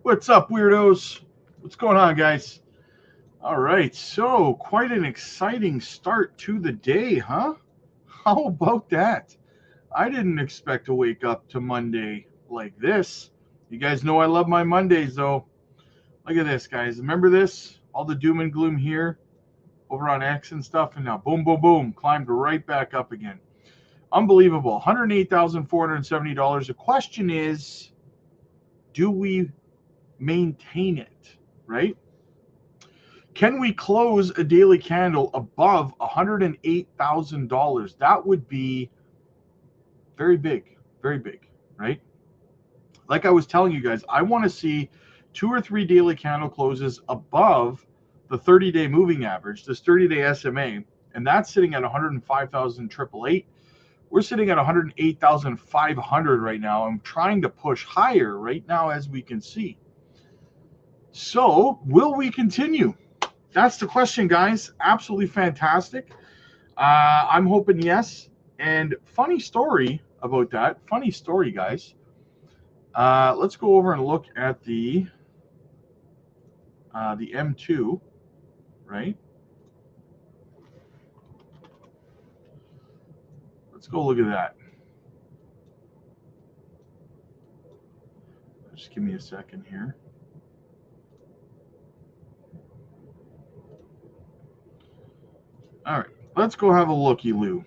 What's up, weirdos? What's going on, guys? All right, so quite an exciting start to the day, huh? How about that? I didn't expect to wake up to Monday like this. You guys know I love my Mondays, though. Look at this, guys. Remember this? All the doom and gloom here over on X and stuff, and now boom, boom, boom, climbed right back up again. Unbelievable. $108,470. The question is, do we maintain it, right? Can we close a daily candle above $108,000? That would be very big, right? Like I was telling you guys, I want to see 2 or 3 daily candle closes above the 30-day moving average, this 30-day SMA, and that's sitting at 105,888. We're sitting at 108,500 right now. I'm trying to push higher right now, as we can see. So, will we continue? That's the question, guys. Absolutely fantastic. I'm hoping yes. And funny story about that. Funny story, guys. Let's go over and look at the M2, right? Let's go look at that. Just give me a second here. All right, let's go have a looky-loo.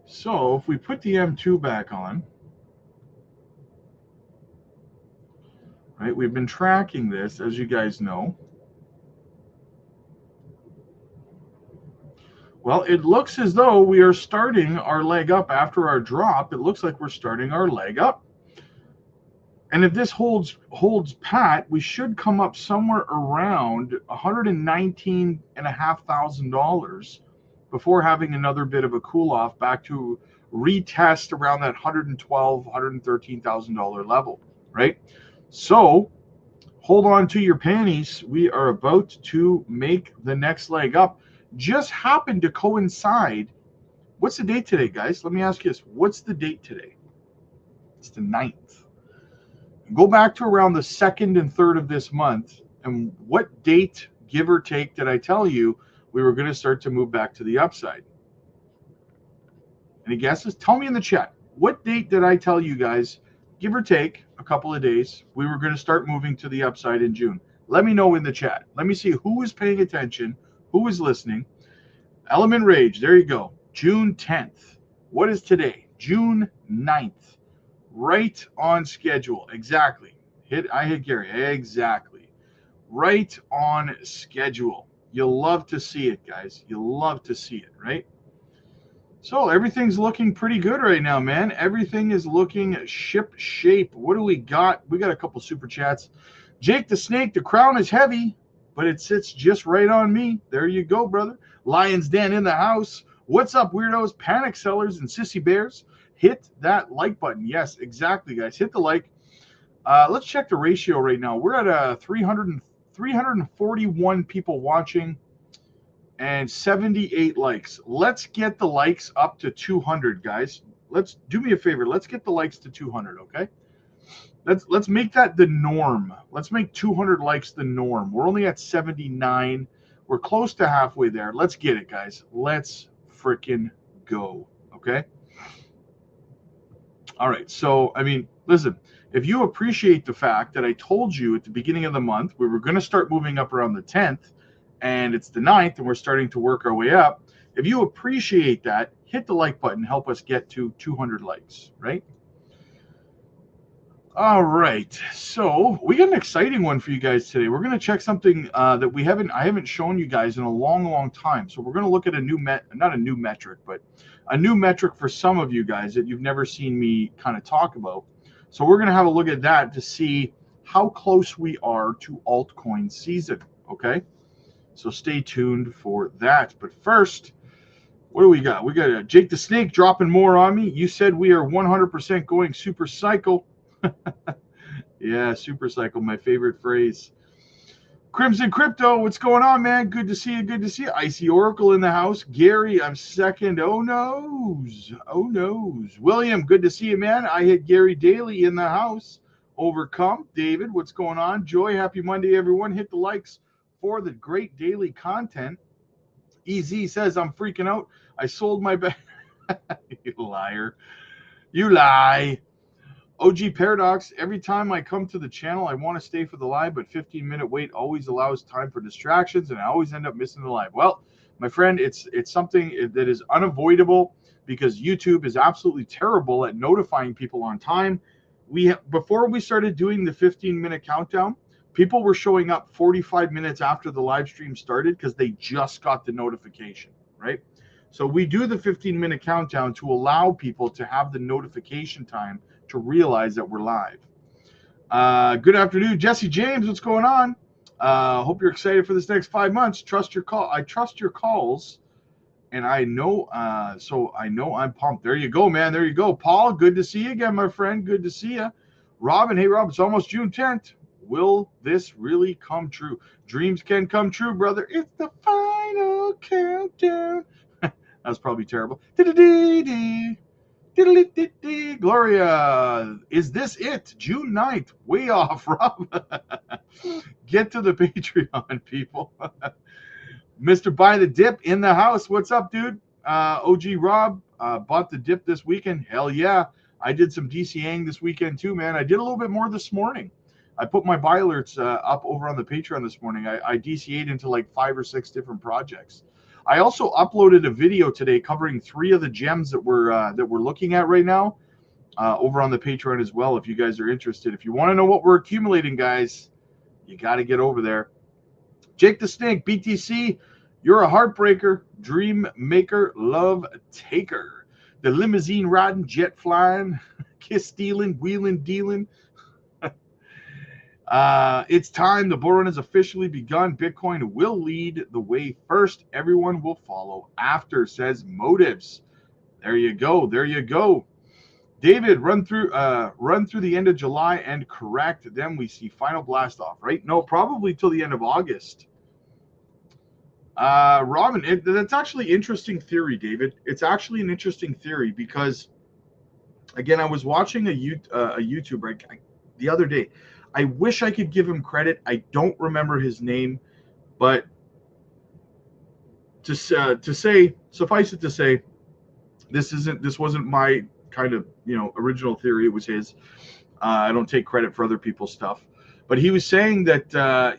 So if we put the M2 back on, right, we've been tracking this, as you guys know. Well, it looks as though we are starting our leg up after our drop. It looks like we're starting our leg up. And if this holds pat, we should come up somewhere around $119,500 before having another bit of a cool off back to retest around that $112,000, $113,000 level, right? So hold on to your panties. We are about to make the next leg up. Just happened to coincide. What's the date today, guys? Let me ask you this. What's the date today? It's the 9th. Go back to around the 2nd and 3rd of this month, and what date, give or take, did I tell you we were going to start to move back to the upside? Any guesses? Tell me in the chat. What date did I tell you guys, give or take a couple of days, we were going to start moving to the upside in June? Let me know in the chat. Let me see who is paying attention, who is listening. Element Rage, there you go. June 10th. What is today? June 9th. Right on schedule. Exactly. I hit Gary. Exactly. Right on schedule. You'll love to see it, guys. You'll love to see it, right? So everything's looking pretty good right now, man. Everything is looking ship shape. What do we got? We got a couple super chats. Jake the Snake, the crown is heavy, but it sits just right on me. There you go, brother. Lions Den in the house. What's up, weirdos, panic sellers, and sissy bears? Hit that like button. Yes, exactly, guys. Hit the like. Let's check the ratio right now. We're at 341 people watching and 78 likes. Let's get the likes up to 200, guys. Let's do me a favor. Let's get the likes to 200, okay? Let's make that the norm. Let's make 200 likes the norm. We're only at 79. We're close to halfway there. Let's get it, guys. Let's freaking go, okay? All right. So, I mean, listen, if you appreciate the fact that I told you at the beginning of the month we were going to start moving up around the 10th, and it's the 9th, and we're starting to work our way up, if you appreciate that, hit the like button. Help us get to 200 likes, right? All right, so we got an exciting one for you guys today. We're going to check something that I haven't shown you guys in a long time. So we're going to look at not a new metric, but a new metric for some of you guys that you've never seen me kind of talk about. So we're going to have a look at that to see how close we are to altcoin season. Okay, so stay tuned for that. But first, what do we got? We got Jake the Snake dropping more on me. You said we are 100% going super cycle. Yeah, super cycle, my favorite phrase. Crimson Crypto, what's going on, man? Good to see you. Good to see you. Icy Oracle in the house. Gary, I'm second. Oh, noes. Oh, noes. William, good to see you, man. I hit Gary Daly in the house. Overcome. David, what's going on? Joy, happy Monday, everyone. Hit the likes for the great daily content. EZ says, I'm freaking out. I sold my bag. You liar. You lie. OG Paradox, every time I come to the channel, I want to stay for the live, but 15-minute wait always allows time for distractions, and I always end up missing the live. Well, my friend, it's something that is unavoidable because YouTube is absolutely terrible at notifying people on time. Before we started doing the 15-minute countdown, people were showing up 45 minutes after the live stream started because they just got the notification, right? So we do the 15-minute countdown to allow people to have the notification time to realize that we're live. Good afternoon, Jesse James. What's going on? Hope you're excited for this next 5 months. Trust your call. I trust your calls, and I know. So I know I'm pumped. There you go, man. There you go, Paul. Good to see you again, my friend. Good to see you, Robin. Hey, Rob. It's almost June 10th. Will this really come true? Dreams can come true, brother. It's the final countdown. That's probably terrible. Gloria, is this it? June 9th. Way off, Rob. Get to the Patreon, people. Mr. Buy the Dip in the house. What's up, dude? OG Rob bought the dip this weekend. Hell yeah. I did some DCAing this weekend too, man. I did a little bit more this morning. I put my buy alerts up over on the Patreon this morning. I DCA'd into like 5 or 6 different projects. I also uploaded a video today covering 3 of the gems that we're looking at right now over on the Patreon as well. If you guys are interested, if you want to know what we're accumulating, guys, you got to get over there. Jake the Snake, BTC, you're a heartbreaker, dream maker, love taker. The limousine riding, jet flying, kiss stealing, wheeling dealing. It's time. The bull run has officially begun. Bitcoin will lead the way first. Everyone will follow after, says Motives. There you go. There you go. David, run through the end of July and correct. Then we see final blast off, right? No, probably till the end of August. Robin, that's actually interesting theory, David. It's actually an interesting theory because, again, I was watching a YouTuber the other day. I wish I could give him credit. I don't remember his name, but suffice it to say, this wasn't my kind of original theory. It was his. I don't take credit for other people's stuff, but he was saying that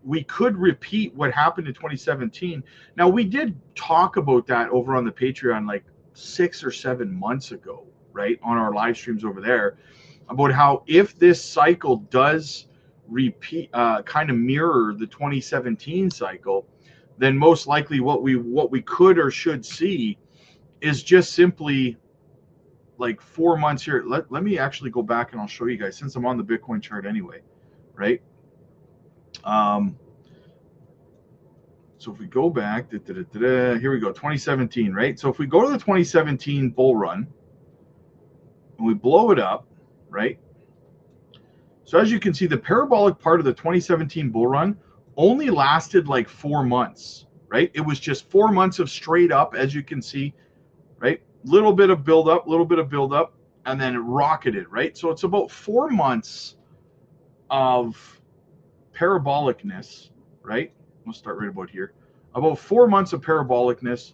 we could repeat what happened in 2017. Now we did talk about that over on the Patreon like 6 or 7 months ago, right, on our live streams over there, about how if this cycle does repeat, kind of mirror the 2017 cycle, then most likely what we could or should see is just simply like 4 months here. Let me actually go back and I'll show you guys, since I'm on the Bitcoin chart anyway, right? So if we go back, here we go, 2017, right? So if we go to the 2017 bull run and we blow it up, right? So as you can see, the parabolic part of the 2017 bull run only lasted like 4 months, right? It was just 4 months of straight up, as you can see, right? Little bit of build up, and then it rocketed, right? So it's about 4 months of parabolicness, right? We'll start right about here. About 4 months of parabolicness,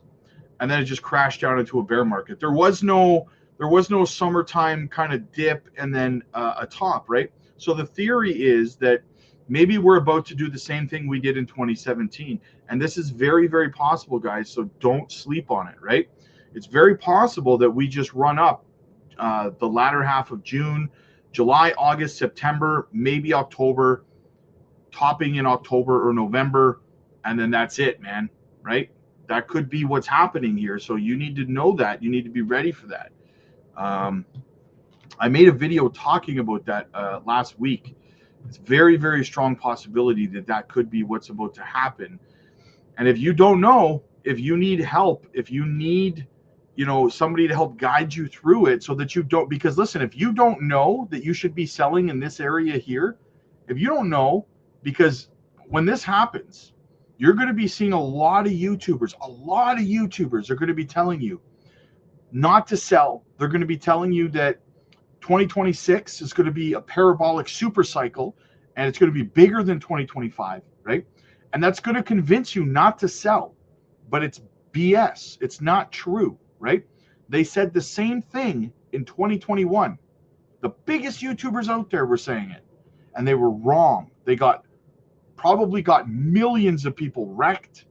and then it just crashed down into a bear market. There was no summertime kind of dip and then a top, right? So the theory is that maybe we're about to do the same thing we did in 2017. And this is very, very possible, guys. So don't sleep on it, right? It's very possible that we just run up the latter half of June, July, August, September, maybe October, topping in October or November, and then that's it, man, right? That could be what's happening here. So you need to know that. You need to be ready for that. I made a video talking about that last week. It's very, very strong possibility that could be what's about to happen. And if you don't know, if you need help, if you need somebody to help guide you through it so that you don't, because listen, if you don't know that you should be selling in this area here, if you don't know because when this happens, you're going to be seeing a lot of YouTubers are going to be telling you not to sell. They're going to be telling you that 2026 is going to be a parabolic super cycle and it's going to be bigger than 2025, right? And that's going to convince you not to sell, but it's BS. It's not true, right? They said the same thing in 2021. The biggest YouTubers out there were saying it, and they were wrong. They probably got millions of people wrecked,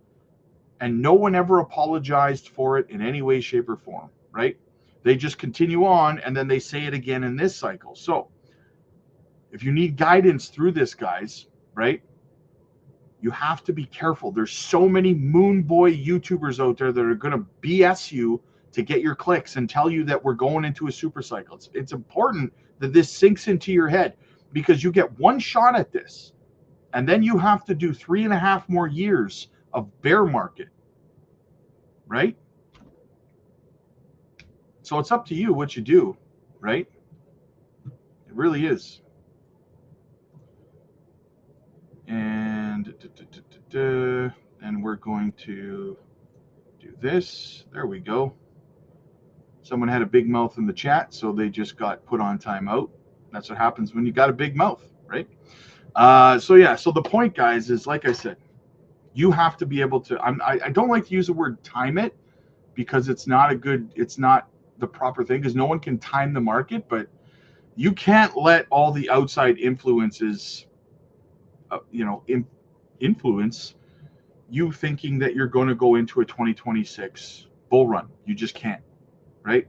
and no one ever apologized for it in any way, shape, or form, right? They just continue on, and then they say it again in this cycle. So if you need guidance through this, guys, right, you have to be careful. There's so many moon boy YouTubers out there that are going to BS you to get your clicks and tell you that we're going into a super cycle. It's important that this sinks into your head, because you get one shot at this, and then you have to do 3.5 more years of bear market, right? So it's up to you what you do, right? It really is. And we're going to do this. There we go. Someone had a big mouth in the chat, so they just got put on timeout. That's what happens when you got a big mouth, right? So the point, guys, is like I said, you have to be able to. I don't like to use the word time it, because it's not the proper thing, because no one can time the market, but you can't let all the outside influences, influence you thinking that you're going to go into a 2026 bull run. You just can't, right?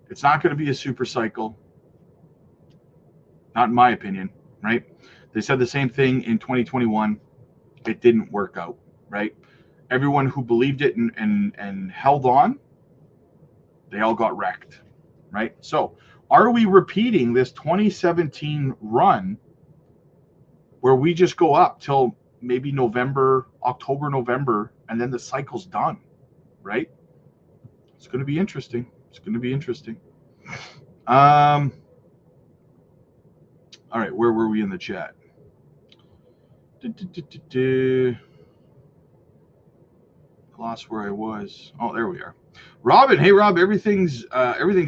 It's not going to be a super cycle, not in my opinion, right? They said the same thing in 2021. It didn't work out, right? Everyone who believed it and held on, they all got wrecked, right? So are we repeating this 2017 run where we just go up till maybe October, November, and then the cycle's done, right? It's going to be interesting. All right, where were we in the chat? Lost where I was. Oh, there we are. Robin, hey Rob, everything's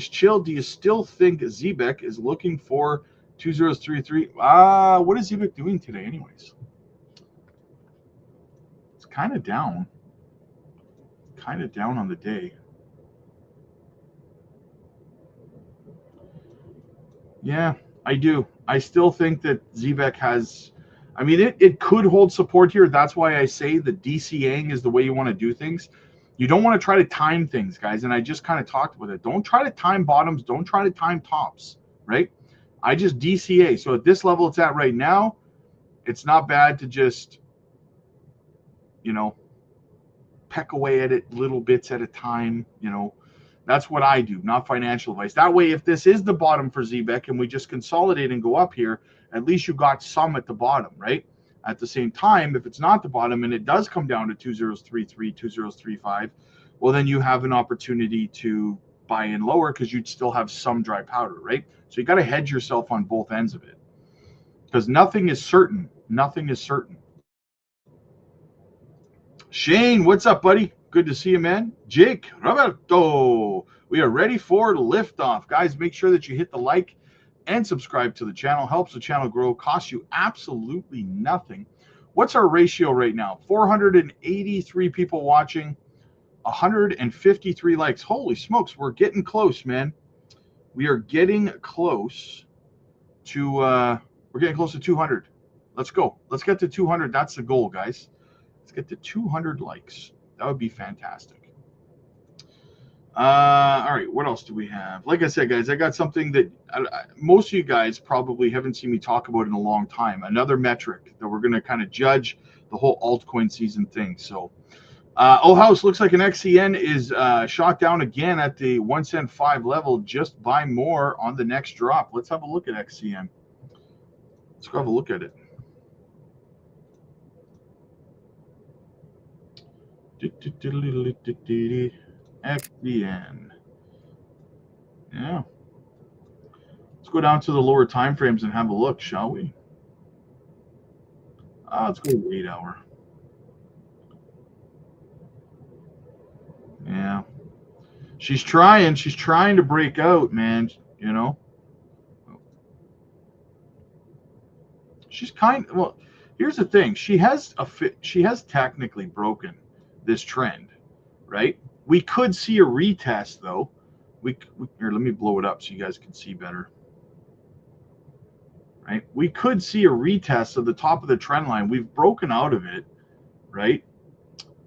chill. Do you still think Zebek is looking for 2033? What is Zebek doing today, anyways? It's kind of down on the day. Yeah, I do. I still think that Zebek has. I mean, it could hold support here. That's why I say the DCAing is the way you want to do things. You don't want to try to time things, guys. And I just kind of talked with it. Don't try to time bottoms. Don't try to time tops, right? I just DCA. So at this level it's at right now, it's not bad to just, peck away at it little bits at a time. That's what I do, not financial advice. That way, if this is the bottom for Zebek and we just consolidate and go up here, at least you got some at the bottom, right? At the same time, if it's not the bottom and it does come down to 2033, 2035, well, then you have an opportunity to buy in lower because you'd still have some dry powder, right? So you got to hedge yourself on both ends of it, because nothing is certain. Shane, what's up, buddy? Good to see you, man. Jake, Roberto, we are ready for liftoff. Guys, make sure that you hit the like and subscribe to the channel. Helps the channel grow, costs you absolutely nothing. What's our ratio right now? 483 people watching, 153 likes. Holy smokes, we're getting close, man. We are getting close to 200. Let's go. Let's get to 200. That's the goal, guys. Let's get to 200 likes. That would be fantastic. All right, what else do we have? Like I said, guys, I got something that most of you guys probably haven't seen me talk about in a long time. Another metric that we're going to kind of judge the whole altcoin season thing. So, House looks like an XCN is shot down again at the 1 cent 5 level. Just buy more on the next drop. Let's have a look at XCN. Let's go have a look at it. XCN. Yeah. Let's go down to the lower time frames and have a look, shall we? Let's go 8 hour. Yeah. She's trying to break out, man, you know. She's well, here's the thing. She has technically broken this trend, right? We could see a retest though. Here, let me blow it up so you guys can see better. Right? We could see a retest of the top of the trend line. We've broken out of it, right?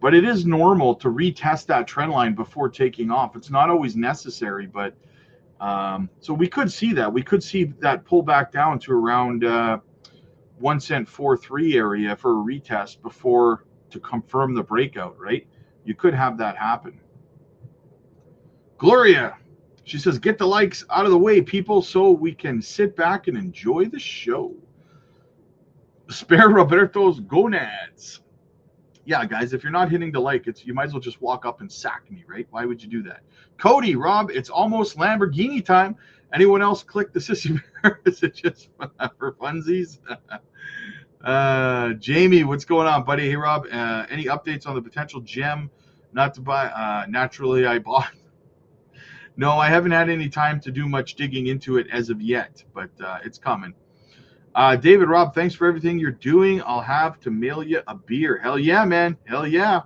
But it is normal to retest that trend line before taking off. It's not always necessary, but so we could see that. We could see that pull back down to around 1 cent 4.3 area for a retest before to confirm the breakout, right? You could have that happen. Gloria, she says, get the likes out of the way, people, so we can sit back and enjoy the show. Spare Roberto's gonads. Yeah, guys, if you're not hitting the like, you might as well just walk up and sack me, right? Why would you do that? Cody, Rob, it's almost Lamborghini time. Anyone else click the sissy bear? Is it just for funsies? Jamie, what's going on, buddy? Hey, Rob, any updates on the potential gem not to buy? Naturally, I bought. No, I haven't had any time to do much digging into it as of yet, but it's coming. David, Rob, thanks for everything you're doing. I'll have to mail you a beer. Hell yeah, man. Hell yeah.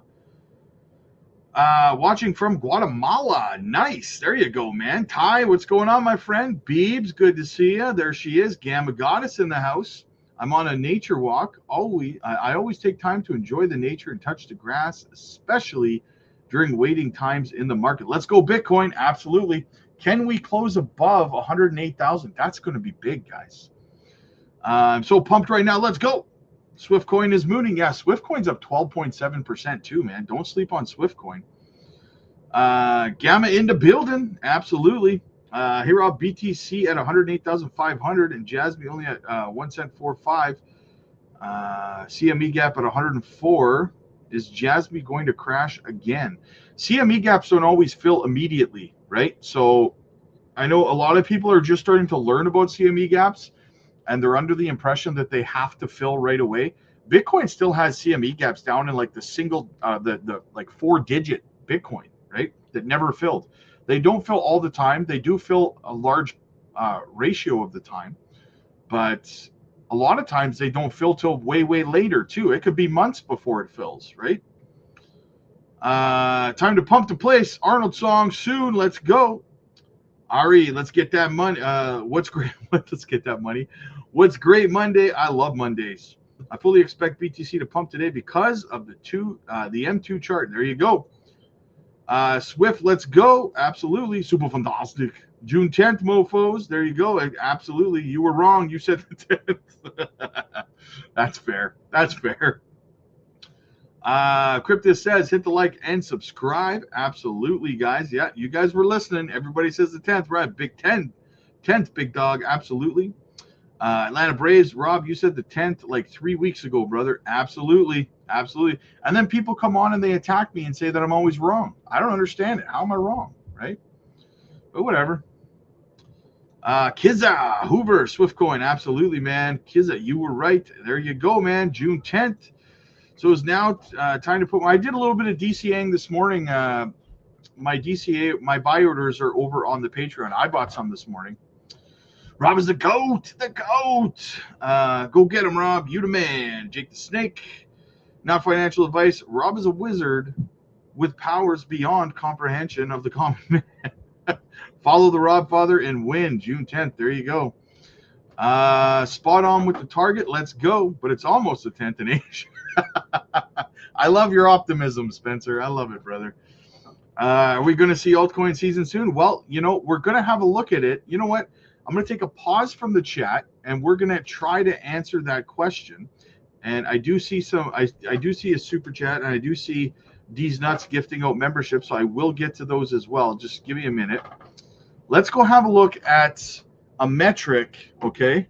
Watching from Guatemala. Nice. There you go, man. Ty, what's going on, my friend? Beebs, good to see you. There she is. Gamma Goddess in the house. I'm on a nature walk. I always take time to enjoy the nature and touch the grass, especially during waiting times in the market. Let's go Bitcoin. Absolutely. Can we close above 108,000? That's going to be big, guys. I'm so pumped right now. Let's go. Swiftcoin is mooning. Yeah, Swiftcoin's up 12.7% too, man. Don't sleep on Swiftcoin. Gamma into building. Absolutely. Here I'll BTC at 108,500 and Jasmine only at 1 cent 45. CME gap at 104. Is Jasmine going to crash again? CME gaps don't always fill immediately, right? So I know a lot of people are just starting to learn about CME gaps, and they're under the impression that they have to fill right away. Bitcoin still has CME gaps down in like the single, the like 4-digit Bitcoin, right? That never filled. They don't fill all the time. They do fill a large ratio of the time, but a lot of times they don't fill till way, way later too. It could be months before it fills, right? Time to pump the place. Arnold song soon. Let's go. Ari, let's get that money. What's great? Let's get that money. What's great Monday? I love Mondays. I fully expect BTC to pump today because of the M2 chart. There you go. Swift, let's go. Absolutely. Super fantastic. June 10th, mofos. There you go. Absolutely. You were wrong. You said the 10th. That's fair. That's fair. Cryptus says, hit the like and subscribe. Absolutely, guys. Yeah, you guys were listening. Everybody says the 10th. Right. Big 10th, big dog. Absolutely. Atlanta Braves, Rob, you said the 10th like 3 weeks ago, brother. Absolutely. Absolutely. And then people come on and they attack me and say that I'm always wrong. I don't understand it. How am I wrong? Right? But whatever. Kizza, Hoover, Swiftcoin. Absolutely, man. Kizza, you were right. There you go, man. June 10th. So it's now time to put. I did a little bit of DCAing this morning. My DCA, my buy orders are over on the Patreon. I bought some this morning. Rob is the goat. The goat. Go get him, Rob. You the man. Jake the Snake. Not financial advice. Rob is a wizard with powers beyond comprehension of the common man. Follow the Rob Father and win June 10th. There you go. Spot on with the target. Let's go. But it's almost the 10th in Asia. I love your optimism, Spencer. I love it, brother. Are we going to see altcoin season soon? Well, we're going to have a look at it. You know what? I'm going to take a pause from the chat, and we're going to try to answer that question. And I do see I do see a super chat, and I do see D's Nuts gifting out membership, so I will get to those as well. Just give me a minute. Let's go have a look at a metric, okay?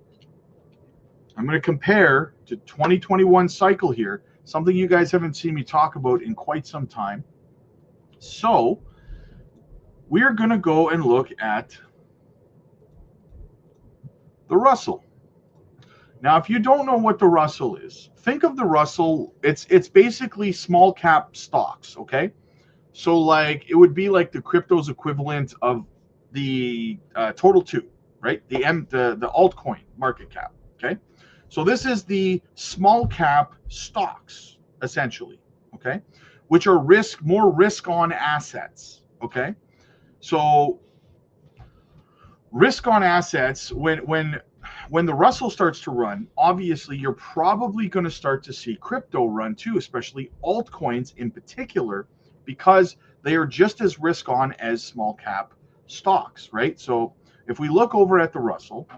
I'm going to compare to 2021 cycle here, something you guys haven't seen me talk about in quite some time. So we're going to go and look at the Russell. Now, if you don't know what the Russell is, think of the Russell. It's basically small cap stocks, okay? So like it would be like the crypto's equivalent of the total two, right? The altcoin market cap, okay? So this is the small cap stocks essentially, okay? Which are more risk on assets, okay? So risk on assets, when the Russell starts to run, obviously you're probably going to start to see crypto run too, especially altcoins in particular, because they are just as risk on as small cap stocks, right? So if we look over at the Russell,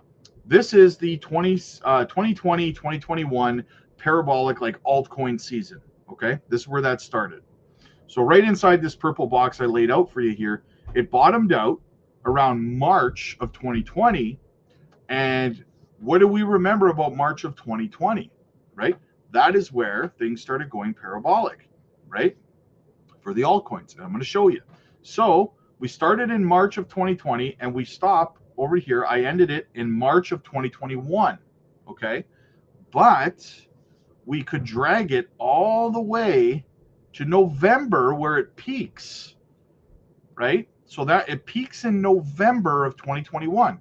this is the 2020, 2021 parabolic like altcoin season, okay? This is where that started. So right inside this purple box I laid out for you here, it bottomed out around March of 2020. And what do we remember about March of 2020, right? That is where things started going parabolic, right? For the altcoins. And I'm going to show you. So we started in March of 2020 and we stopped over here. I ended it in March of 2021, okay? But we could drag it all the way to November where it peaks, right? So that it peaks in November of 2021,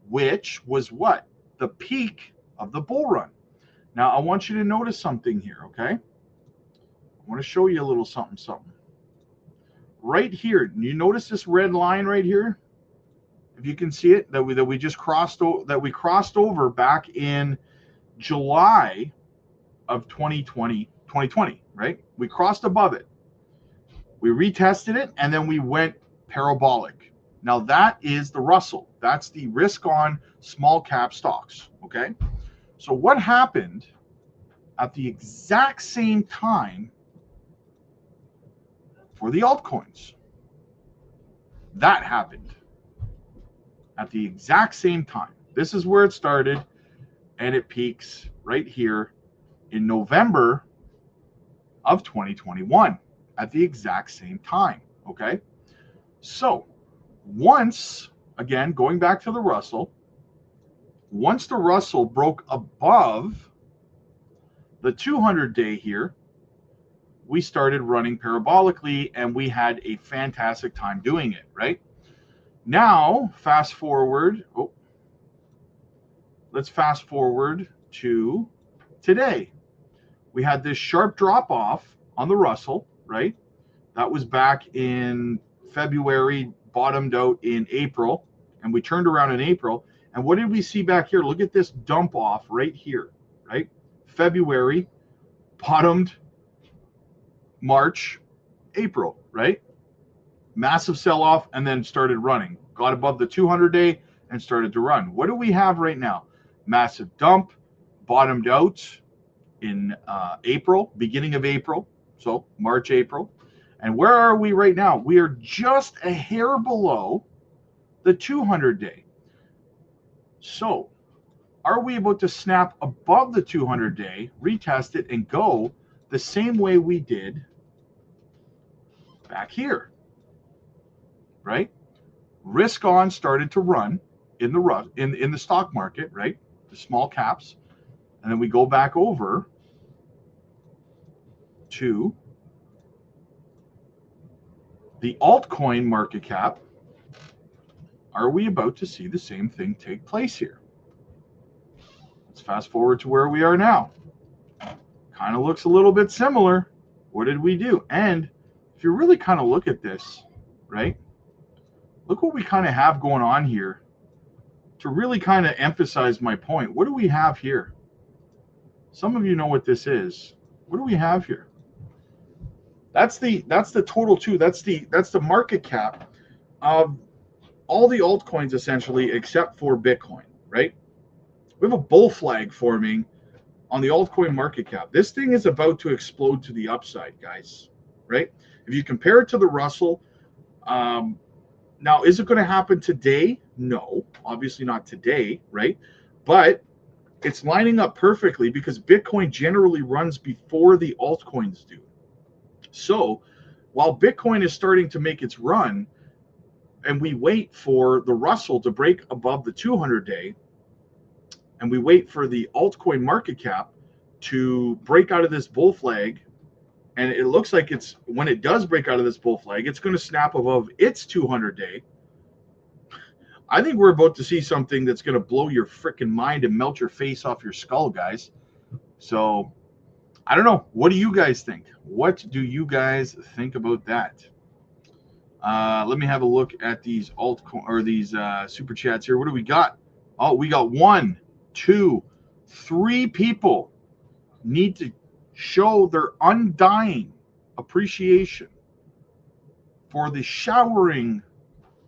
which was what? The peak of the bull run. Now, I want you to notice something here, okay? I want to show you a little something. Right here, you notice this red line right here? If you can see it, that we just crossed over back in July of 2020, right? We crossed above it. We retested it, and then we went parabolic. Now that is the Russell. That's the risk on small cap stocks, okay? So what happened at the exact same time for the altcoins? That happened at the exact same time. This is where it started, and it peaks right here in November of 2021 at the exact same time, okay? So once, again, going back to the Russell, once the Russell broke above the 200-day here, we started running parabolically and we had a fantastic time doing it, right? Now, fast forward, let's fast forward to today. We had this sharp drop off on the Russell, right? That was back in February, bottomed out in April, and we turned around in April. And what did we see back here? Look at this dump off right here, right? February, bottomed March, April, right? Massive sell off and then started running. Got above the 200-day and started to run. What do we have right now? Massive dump, bottomed out in April, beginning of April. So March, April. And where are we right now? We are just a hair below the 200-day. So are we able to snap above the 200-day, retest it, and go the same way we did back here, right? Risk on started to run in the stock market, right? The small caps. And then we go back over to the altcoin market cap. Are we about to see the same thing take place here? Let's fast forward to where we are now. Kind of looks a little bit similar. What did we do? And if you really kind of look at this, right? Look what we kind of have going on here to really kind of emphasize my point. What do we have here? Some of you know what this is. What do we have here? That's the total too. That's the market cap of all the altcoins essentially, except for Bitcoin, right? We have a bull flag forming on the altcoin market cap. This thing is about to explode to the upside, guys, right? If you compare it to the Russell, now, is it going to happen today? No, obviously not today, right? But it's lining up perfectly because Bitcoin generally runs before the altcoins do. So while Bitcoin is starting to make its run and we wait for the Russell to break above the 200-day, and we wait for the altcoin market cap to break out of this bull flag, and it looks like it's, when it does break out of this bull flag, it's going to snap above its 200-day. I think we're about to see something that's going to blow your freaking mind and melt your face off your skull, guys. So I don't know. What do you guys think? What do you guys think about that? Let me have a look at these altcoin or these super chats here. What do we got? Oh, we got 1, 2, 3 people need to show their undying appreciation for the showering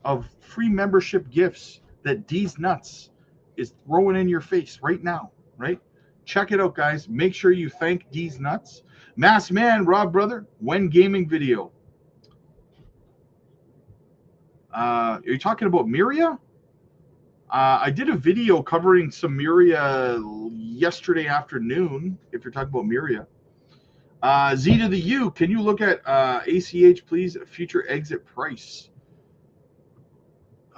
of free membership gifts that D's Nuts is throwing in your face right now, right? Check it out, guys. Make sure you thank D's Nuts. Mass Man, Rob Brother, when gaming video. Are you talking about Miria? I did a video covering some Miria yesterday afternoon, if you're talking about Miria. Z to the U, can you look at ACH, please? Future exit price.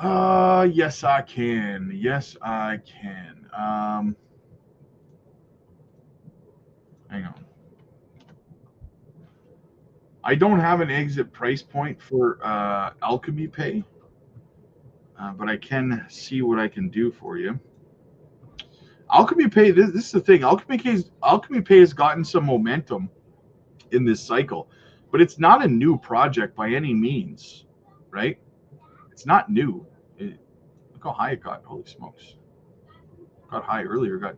Yes, I can. Yes, I can. Hang on. I don't have an exit price point for Alchemy Pay, but I can see what I can do for you. Alchemy Pay, this is the thing. Alchemy Pay has gotten some momentum in this cycle, but it's not a new project by any means, right? It's not new. Look how high it got. Holy smokes. Got high earlier. Got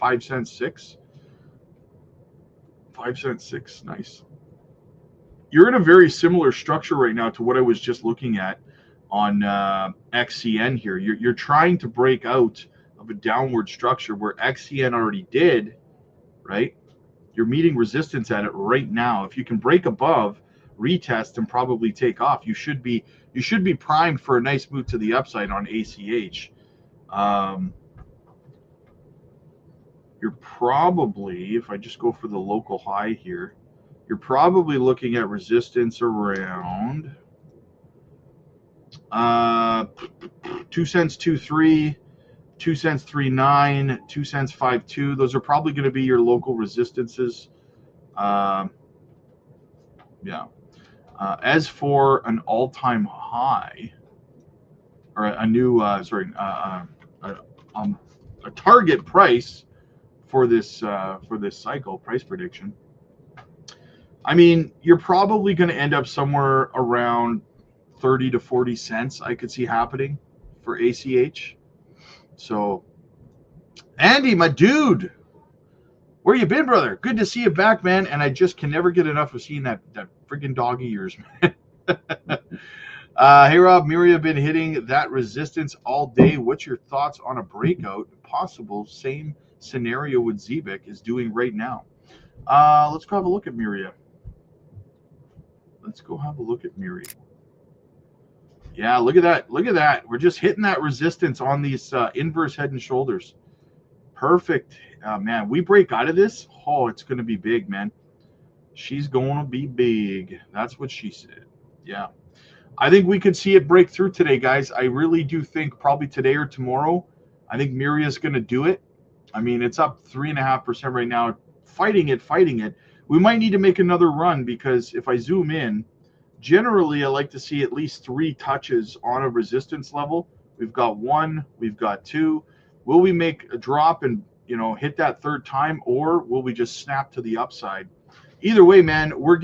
5 cents, 6. 5 cents, 6. Nice. You're in a very similar structure right now to what I was just looking at on XCN here. You're trying to break out of a downward structure where XCN already did, right? You're meeting resistance at it right now. If you can break above, retest, and probably take off, you should be primed for a nice move to the upside on ACH. You're probably, if I just go for the local high here, you're probably looking at resistance around 2 cents 2.3, 2 cents 3.9, 2 cents 5.2. Those are probably going to be your local resistances. Yeah. As for an all-time high, or a new a target price for this cycle price prediction, I mean, you're probably going to end up somewhere around 30 to 40 cents. I could see happening for ACH. So, Andy, my dude, where you been, brother? Good to see you back, man. And I just can never get enough of seeing that freaking dog of yours, man. Hey, Rob, Miria been hitting that resistance all day. What's your thoughts on a breakout? Possible same scenario with Zebek is doing right now. Let's go have a look at Miria. Let's go have a look at Miria. Yeah, look at that. Look at that. We're just hitting that resistance on these inverse head and shoulders. Perfect. Man, we break out of this. Oh, it's going to be big, man. She's going to be big. That's what she said. Yeah. I think we could see it break through today, guys. I really do think probably today or tomorrow. I think Miria's going to do it. I mean, it's up 3.5% right now. Fighting it. We might need to make another run because if I zoom in, generally I like to see at least 3 touches on a resistance level. We've got 1, we've got 2. Will we make a drop and hit that 3rd time, or will we just snap to the upside? Either way, man, we're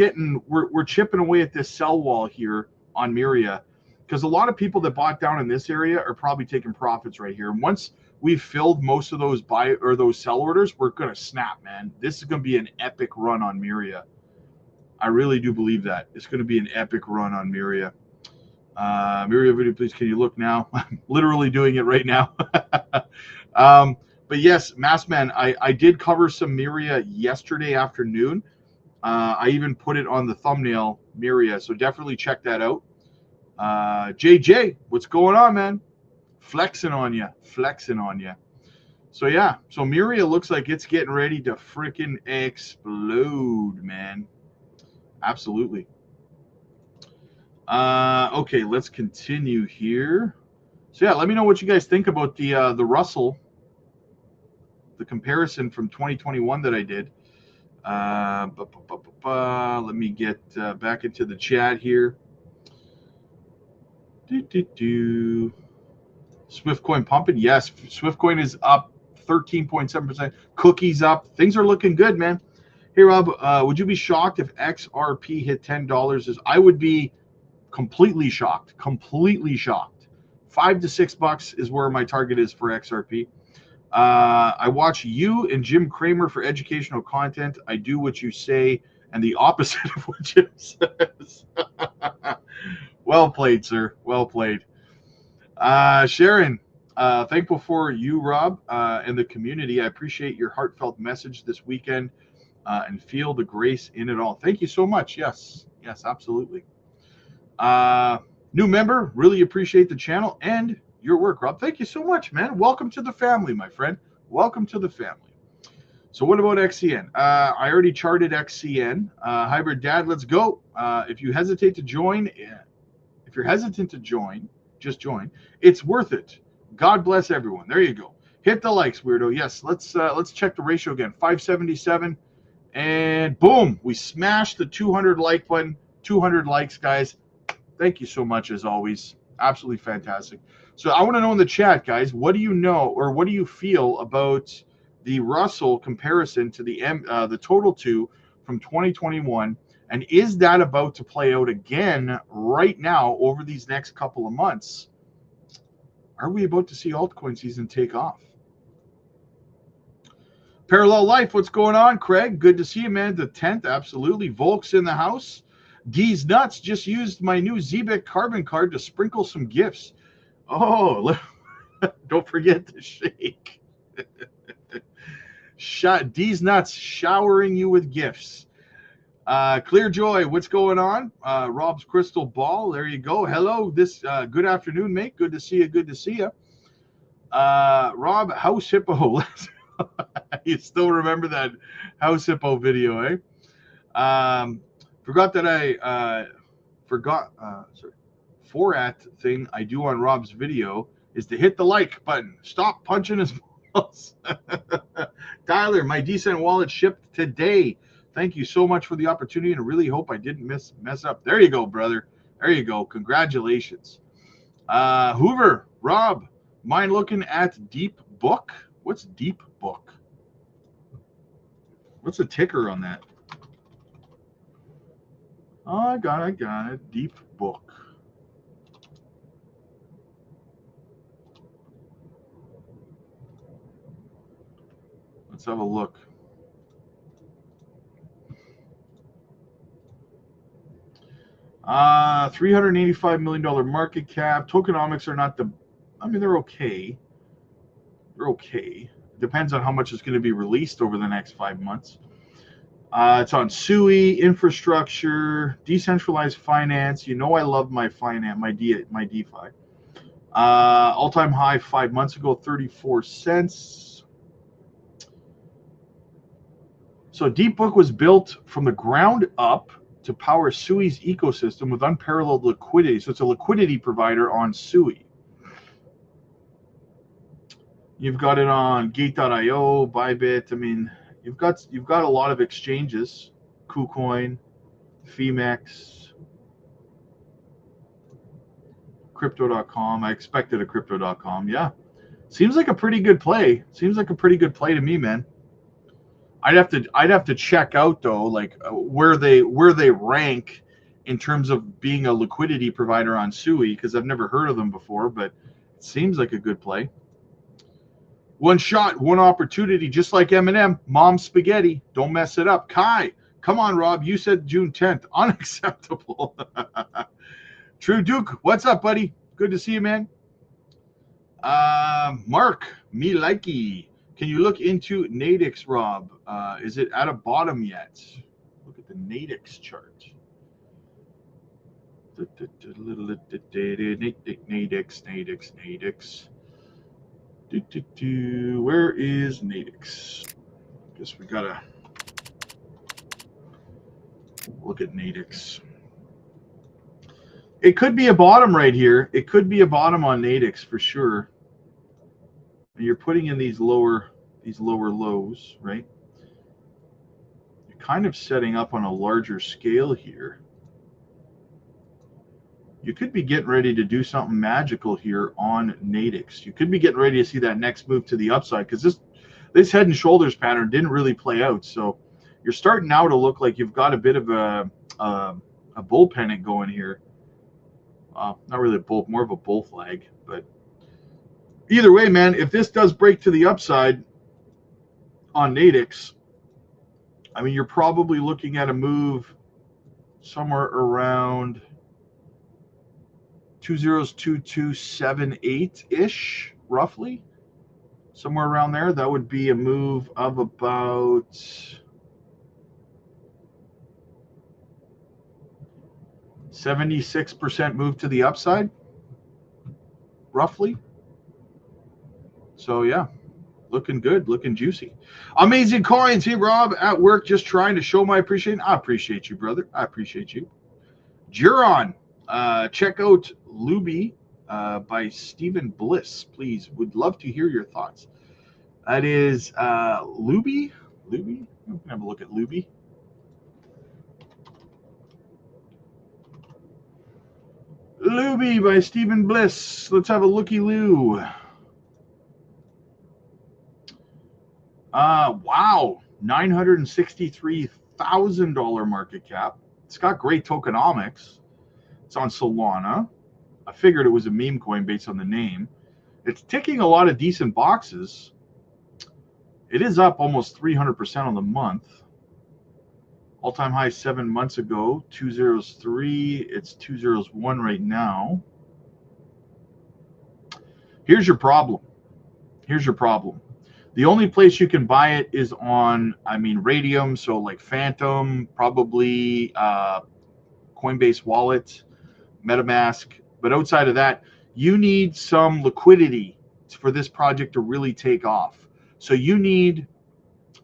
chipping away at this sell wall here on Miria, because a lot of people that bought down in this area are probably taking profits right here. And once we've filled most of those buy or those sell orders, we're going to snap, man. This is going to be an epic run on Miria. I really do believe that. It's going to be an epic run on Miria. Miria video, please, can you look now? I'm literally doing it right now. But yes, Massman, I did cover some Miria yesterday afternoon. I even put it on the thumbnail, Miria, so definitely check that out. JJ, what's going on, man? Flexing on you. So yeah, so Miria looks like it's getting ready to freaking explode, man. Absolutely. Okay, let's continue here. So yeah, let me know what you guys think about the Russell. the comparison from 2021 that I did. Let me get back into the chat here. Swiftcoin pumping. Yes, Swiftcoin is up 13.7%. Cookies up. Things are looking good, man. Hey, Rob, would you be shocked if XRP hit $10? I would be completely shocked. Completely shocked. $5 to $6 is where my target is for XRP. I watch you and Jim Cramer for educational content. I do what you say and the opposite of what Jim says. Well played, sir. Well played. Sharon, thankful for you, Rob, and the community. I appreciate your heartfelt message this weekend and feel the grace in it all. Thank you so much. Yes, absolutely. New member, really appreciate the channel and your work, Rob. Thank you so much, man. Welcome to the family, my friend. Welcome to the family. So what about XCN? I already charted XCN. Hybrid Dad, let's go. If you hesitate to join, if you're hesitant to join, just join. It's worth it. God bless everyone. There you go. Hit the likes, weirdo. Yes, let's check the ratio again. 577, and boom, we smashed the 200 like button. 200 likes, guys. Thank you so much, as always. Absolutely fantastic. So I want to know in the chat, guys, what do you know or what do you feel about the Russell comparison to the total 2 from 2021? And is that about to play out again right now over these next couple of months? Are we about to see altcoin season take off? Parallel Life, what's going on, Craig? Good to see you, man. The 10th, absolutely. Volk's in the house. D's Nuts, just used my new Zebek carbon card to sprinkle some gifts. Oh, don't forget to shake. D's Nuts, showering you with gifts. Clear Joy, what's going on? Rob's Crystal Ball, there you go. Hello, good afternoon, mate. Good to see you. Good to see you. Rob, House Hippo. You still remember that House Hippo video, eh? Forgot that I sorry. Forat thing I do on Rob's video is to hit the like button. Stop punching his balls. Tyler, my decent wallet shipped today. Thank you so much for the opportunity, and I really hope I didn't mess up. There you go, brother. There you go. Congratulations. Hoover, Rob, mind looking at Deep Book? What's Deep Book? What's the ticker on that? Oh, I got it. Deep Book. Let's have a look. $385 million market cap. Tokenomics are not they're okay. They're okay. Depends on how much is going to be released over the next 5 months. It's on SUI, infrastructure, decentralized finance. You know I love my finance, my DeFi. All-time high 5 months ago, 34 cents. So DeepBook was built from the ground up to power SUI's ecosystem with unparalleled liquidity. So it's a liquidity provider on SUI. You've got it on Gate.io, Bybit. I mean, you've got a lot of exchanges. KuCoin, Femex, Crypto.com. I expected a Crypto.com. Yeah, seems like a pretty good play. Seems like a pretty good play to me, man. I'd have to check out though, like where they rank in terms of being a liquidity provider on SUI, because I've never heard of them before, but it seems like a good play. One shot, one opportunity, just like Eminem. Mom spaghetti, don't mess it up. Kai, come on, Rob. You said June 10th. Unacceptable. True Duke, what's up, buddy? Good to see you, man. Mark, me likey. Can you look into Nadix, Rob? Is it at a bottom yet? Look at the Nadix chart. Nadix. Where is Nadix? Guess we gotta look at Nadix. It could be a bottom right here. It could be a bottom on Nadix for sure. And you're putting in these lower these lower lows, right? You're kind of setting up on a larger scale here. You could be getting ready to do something magical here on Nadix. You could be getting ready to see that next move to the upside, because this head and shoulders pattern didn't really play out. So you're starting now to look like you've got a bit of a bull pennant going here. Not really a bull, more of a bull flag. But either way, man, if this does break to the upside on Nadix, I mean, you're probably looking at a move somewhere around 202278-ish, roughly. Somewhere around there. That would be a move of about 76% move to the upside, roughly. So yeah, looking good, looking juicy. Amazing coins. Hey, Rob, at work, just trying to show my appreciation. I appreciate you, brother. I appreciate you. Juron, check out Luby by Stephen Bliss, please. Would love to hear your thoughts. That is Luby. Luby? We can have a look at Luby. Luby by Stephen Bliss. Let's have a looky-loo. Wow, $963,000 market cap. It's got great tokenomics. It's on Solana. I figured it was a meme coin based on the name. It's ticking a lot of decent boxes. It is up almost 300% on the month. All-time high 7 months ago, 203. It's 201 right now. Here's your problem. Here's your problem. The only place you can buy it is on, Radium, so like Phantom, probably Coinbase Wallet, MetaMask. But outside of that, you need some liquidity for this project to really take off. So you need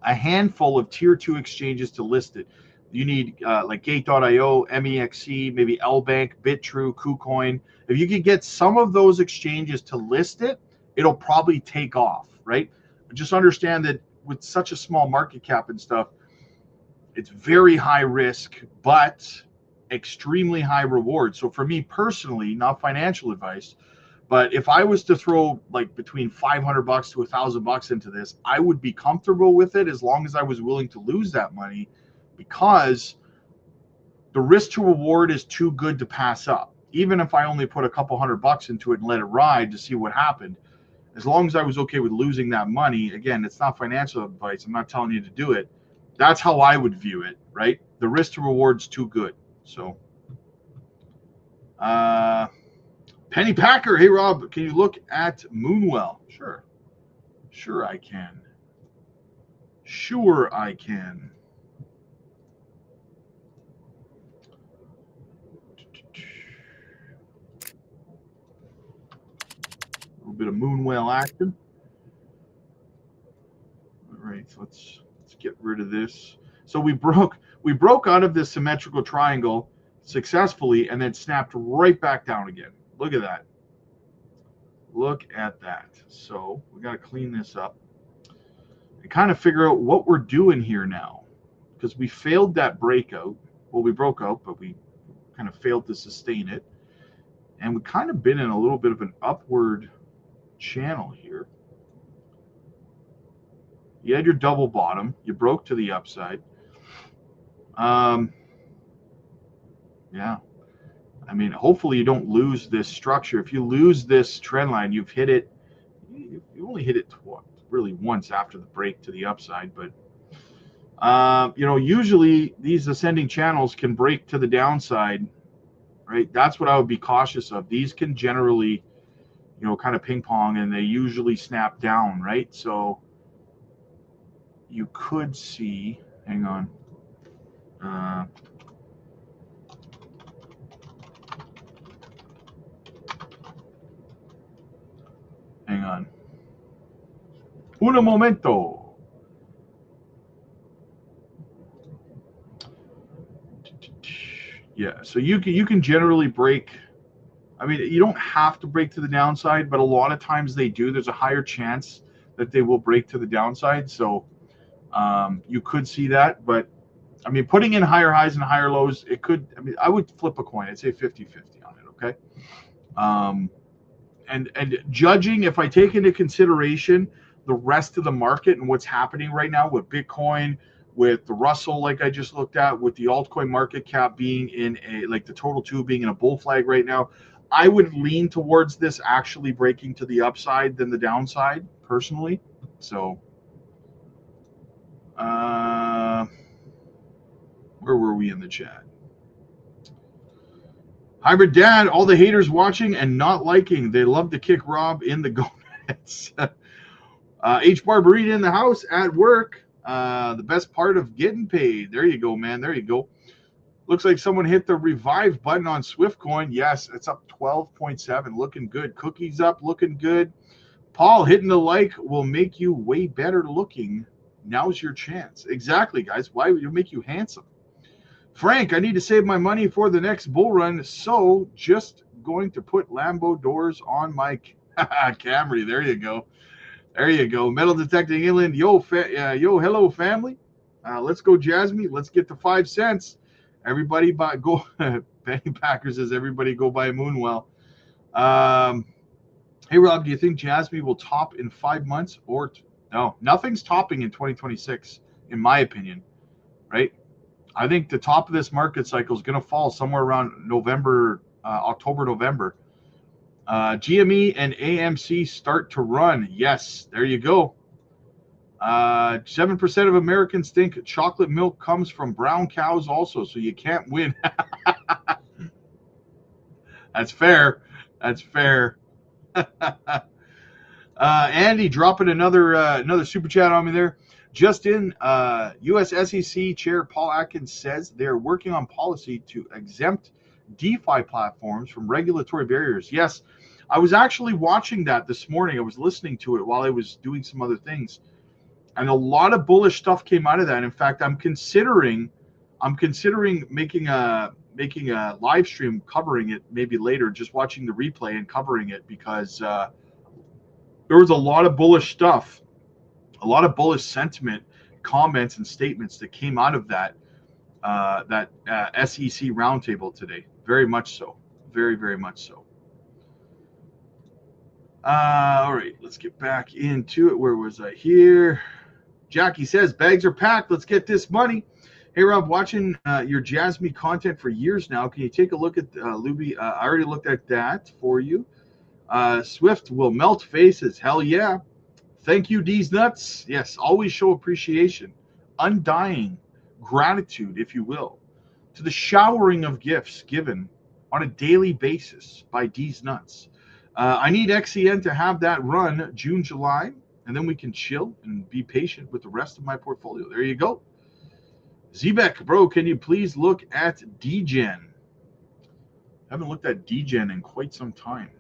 a handful of tier 2 exchanges to list it. You need like Gate.io, MEXC, maybe LBank, BitTrue, KuCoin. If you could get some of those exchanges to list it, it'll probably take off, right? Just understand that with such a small market cap and stuff, it's very high risk, but extremely high reward. So for me personally, not financial advice, but if I was to throw like between $500 to $1,000 into this, I would be comfortable with it as long as I was willing to lose that money, because the risk to reward is too good to pass up. Even if I only put a couple $100 into it and let it ride to see what happened, as long as I was okay with losing that money, again, it's not financial advice. I'm not telling you to do it. That's how I would view it, right? The risk to reward's too good. So, Penny Packer, hey Rob, can you look at Moonwell? Sure. Sure I can. Sure I can. A little bit of Moonwell action. All right, so let's get rid of this. So we broke out of this symmetrical triangle successfully and then snapped right back down again. Look at that. Look at that. So we got to clean this up and kind of figure out what we're doing here now, because we failed that breakout. Well, we broke out, but we kind of failed to sustain it. And we kind of been in a little bit of an upward channel here. You had your double bottom. You broke to the upside. Yeah. Hopefully you don't lose this structure. If you lose this trend line, you've hit it. You only hit it really once after the break to the upside. But, usually these ascending channels can break to the downside, right? That's what I would be cautious of. These can generally, kind of ping pong, and they usually snap down, right? So you could see, hang on. Hang on. Un momento. Yeah, so you can generally break. You don't have to break to the downside, but a lot of times they do. There's a higher chance that they will break to the downside. So you could see that, but I mean, putting in higher highs and higher lows, it could. I mean, I would flip a coin. I'd say 50-50 on it. Okay. And judging, if I take into consideration the rest of the market and what's happening right now with Bitcoin, with the Russell, like I just looked at, with the altcoin market cap being in a, like the total two being in a bull flag right now, I would lean towards this actually breaking to the upside than the downside, personally. So, where were we in the chat? Hybrid Dad, all the haters watching and not liking. They love to kick Rob in the gonads. H. Barbarita in the house at work. The best part of getting paid. There you go, man. There you go. Looks like someone hit the revive button on Swiftcoin. Yes, it's up 12.7. Looking good. Cookies up. Looking good. Paul, hitting the like will make you way better looking. Now's your chance. Exactly, guys. Why would it make you handsome? Frank, I need to save my money for the next bull run, so just going to put Lambo doors on my Camry. There you go. There you go. Metal Detecting Inland. Yo, hello, family. Let's go, Jasmine. Let's get to 5 cents. Everybody go. Penny Packer says, everybody go buy a Moonwell. Hey, Rob, do you think Jasmine will top in 5 months? Or no, nothing's topping in 2026, in my opinion, right? I think the top of this market cycle is going to fall somewhere around November, October, November. GME and AMC start to run. Yes, there you go. 7% of Americans think chocolate milk comes from brown cows also, so you can't win. That's fair. That's fair. Andy dropping another super chat on me there. Just in, U.S. SEC Chair Paul Atkins says they're working on policy to exempt DeFi platforms from regulatory barriers. Yes, I was actually watching that this morning. I was listening to it while I was doing some other things, and a lot of bullish stuff came out of that. In fact, I'm considering making a live stream covering it maybe later, just watching the replay and covering it, because there was a lot of bullish stuff. A lot of bullish sentiment, comments, and statements that came out of that SEC roundtable today. Very much so. Very, very much so. All right, let's get back into it. Where was I here? Jackie says, bags are packed. Let's get this money. Hey, Rob, watching your Jasmine content for years now. Can you take a look at Luby? I already looked at that for you. Swift will melt faces. Hell yeah. Thank you, D's Nuts. Yes, always show appreciation, undying gratitude, if you will, to the showering of gifts given on a daily basis by D's Nuts. I need XCN to have that run June, July, and then we can chill and be patient with the rest of my portfolio. There you go. Zebek, bro, can you please look at DGen? Haven't looked at DGen in quite some time.